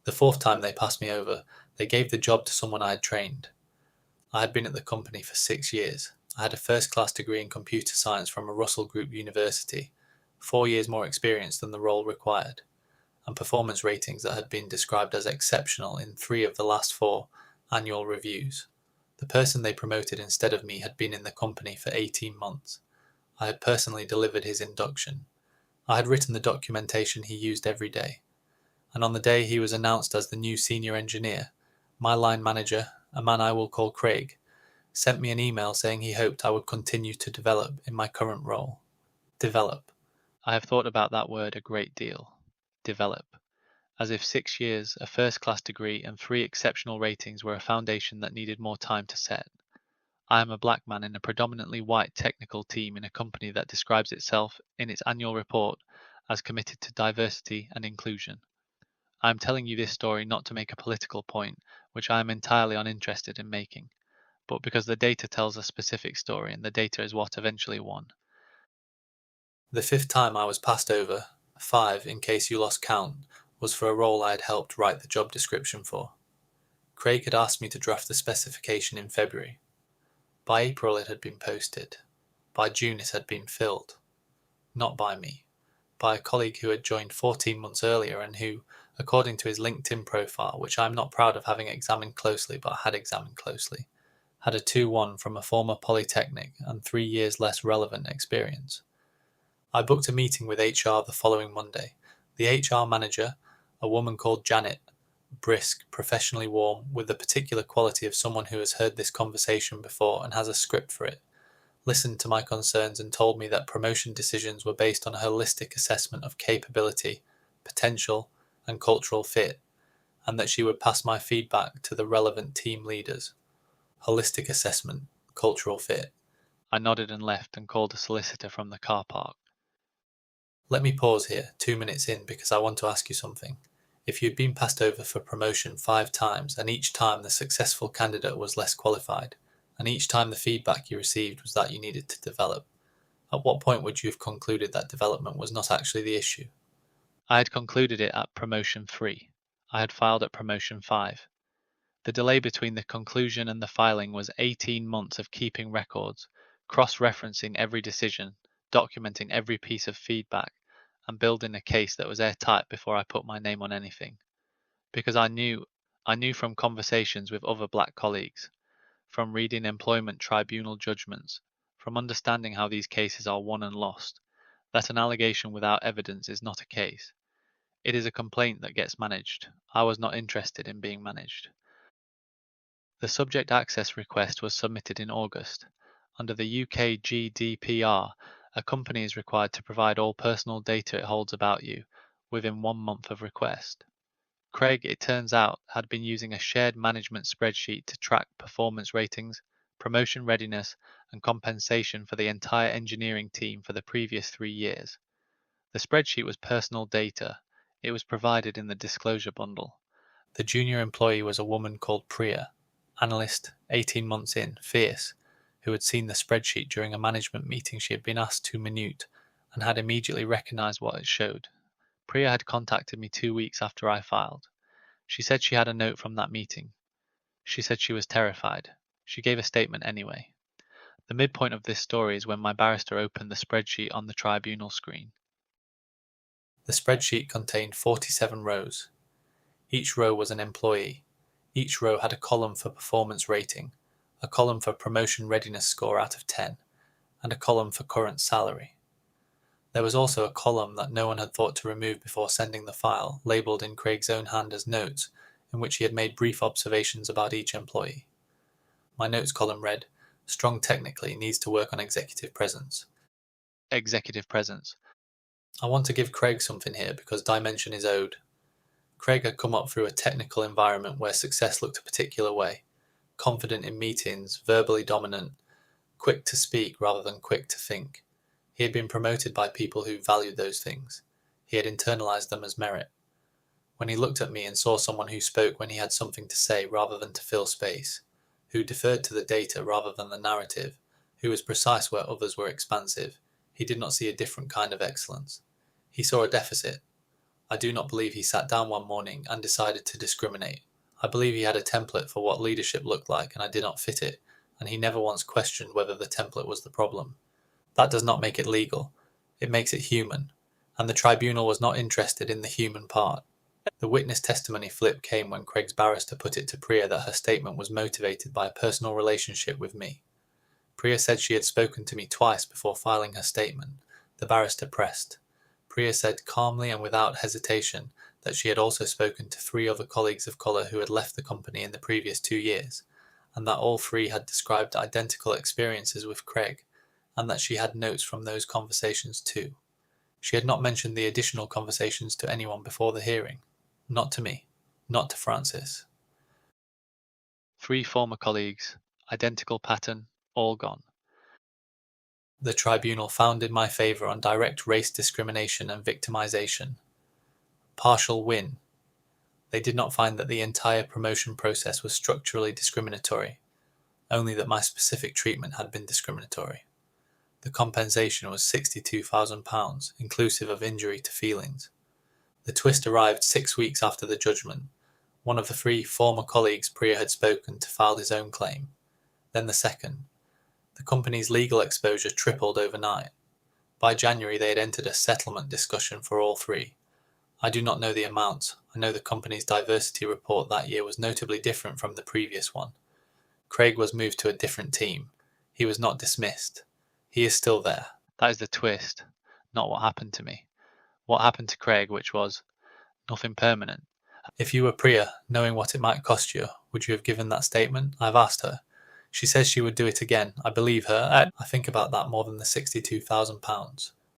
The fourth time they passed me over, they gave the job to someone I had trained. I had been at the company for 6 years. I had a first-class degree in computer science from a Russell Group university, 4 years more experience than the role required, and performance ratings that had been described as exceptional in 3 of the last 4 annual reviews. The person they promoted instead of me had been in the company for 18 months. I had personally delivered his induction. I had written the documentation he used every day. And on the day he was announced as the new senior engineer, my line manager, a man I will call Craig, sent me an email saying he hoped I would continue to develop in my current role. Develop. I have thought about that word a great deal. Develop. As if 6 years, a first-class degree, and 3 exceptional ratings were a foundation that needed more time to set. I am a black man in a predominantly white technical team in a company that describes itself in its annual report as committed to diversity and inclusion. I am telling you this story not to make a political point, which I am entirely uninterested in making, but because the data tells a specific story and the data is what eventually won. The 5th time I was passed over, 5 in case you lost count, was for a role I had helped write the job description for. Craig had asked me to draft the specification in February. By April it had been posted. By June it had been filled. Not by me. By a colleague who had joined 14 months earlier and who, according to his LinkedIn profile, which I am not proud of having examined closely but had examined closely, had a 2-1 from a former polytechnic and 3 years less relevant experience. I booked a meeting with HR the following Monday. The HR manager, a woman called Janet, brisk, professionally warm, with the particular quality of someone who has heard this conversation before and has a script for it, listened to my concerns and told me that promotion decisions were based on a holistic assessment of capability, potential, and cultural fit, and that she would pass my feedback to the relevant team leaders. Holistic assessment, cultural fit. I nodded and left and called a solicitor from the car park. Let me pause here, 2 minutes in, because I want to ask you something. If you'd been passed over for promotion 5 times, and each time the successful candidate was less qualified, and each time the feedback you received was that you needed to develop, at what point would you have concluded that development was not actually the issue? I had concluded it at promotion 3. I had filed at promotion 5. The delay between the conclusion and the filing was 18 months of keeping records, cross-referencing every decision, documenting every piece of feedback, and building a case that was airtight before I put my name on anything. Because I knew from conversations with other black colleagues, from reading employment tribunal judgments, from understanding how these cases are won and lost, that an allegation without evidence is not a case. It is a complaint that gets managed. I was not interested in being managed. The subject access request was submitted in August. Under the UK GDPR, a company is required to provide all personal data it holds about you within 1 month of request. Craig, it turns out, had been using a shared management spreadsheet to track performance ratings, promotion readiness, and compensation for the entire engineering team for the previous 3 years. The spreadsheet was personal data. It was provided in the disclosure bundle. The junior employee was a woman called Priya, analyst, 18 months in, fierce, who had seen the spreadsheet during a management meeting she had been asked to minute and had immediately recognized what it showed. Priya had contacted me 2 weeks after I filed. She said she had a note from that meeting. She said she was terrified. She gave a statement anyway. The midpoint of this story is when my barrister opened the spreadsheet on the tribunal screen. The spreadsheet contained 47 rows. Each row was an employee. Each row had a column for performance rating, a column for promotion readiness score out of 10, and a column for current salary. There was also a column that no one had thought to remove before sending the file, labelled in Craig's own hand as notes, in which he had made brief observations about each employee. My notes column read, "Strong technically, needs to work on executive presence." Executive presence. I want to give Craig something here because dimension is owed. Craig had come up through a technical environment where success looked a particular way, confident in meetings, verbally dominant, quick to speak rather than quick to think. He had been promoted by people who valued those things. He had internalized them as merit. When he looked at me and saw someone who spoke when he had something to say rather than to fill space, who deferred to the data rather than the narrative, who was precise where others were expansive, he did not see a different kind of excellence. He saw a deficit. I do not believe he sat down one morning and decided to discriminate. I believe he had a template for what leadership looked like and I did not fit it, and he never once questioned whether the template was the problem. That does not make it legal. It makes it human, and the tribunal was not interested in the human part. The witness testimony flip came when Craig's barrister put it to Priya that her statement was motivated by a personal relationship with me. Priya said she had spoken to me twice before filing her statement. The barrister pressed. Priya said calmly and without hesitation that she had also spoken to 3 other colleagues of colour who had left the company in the previous 2 years, and that all 3 had described identical experiences with Craig, and that she had notes from those conversations too. She had not mentioned the additional conversations to anyone before the hearing. Not to me. Not to Francis. 3 former colleagues. Identical pattern. All gone. The tribunal found in my favour on direct race discrimination and victimisation. Partial win. They did not find that the entire promotion process was structurally discriminatory, only that my specific treatment had been discriminatory. The compensation was £62,000, inclusive of injury to feelings. The twist arrived 6 weeks after the judgment. One of the 3 former colleagues Priya had spoken to filed his own claim. Then the second. The company's legal exposure tripled overnight. By January they had entered a settlement discussion for all 3. I do not know the amount. I know the company's diversity report that year was notably different from the previous one. Craig was moved to a different team. He was not dismissed. He is still there. That is the twist, not what happened to me. What happened to Craig, which was nothing permanent. If you were Priya, knowing what it might cost you, would you have given that statement? I've asked her. She says she would do it again. I believe her. I think about that more than the £62,000.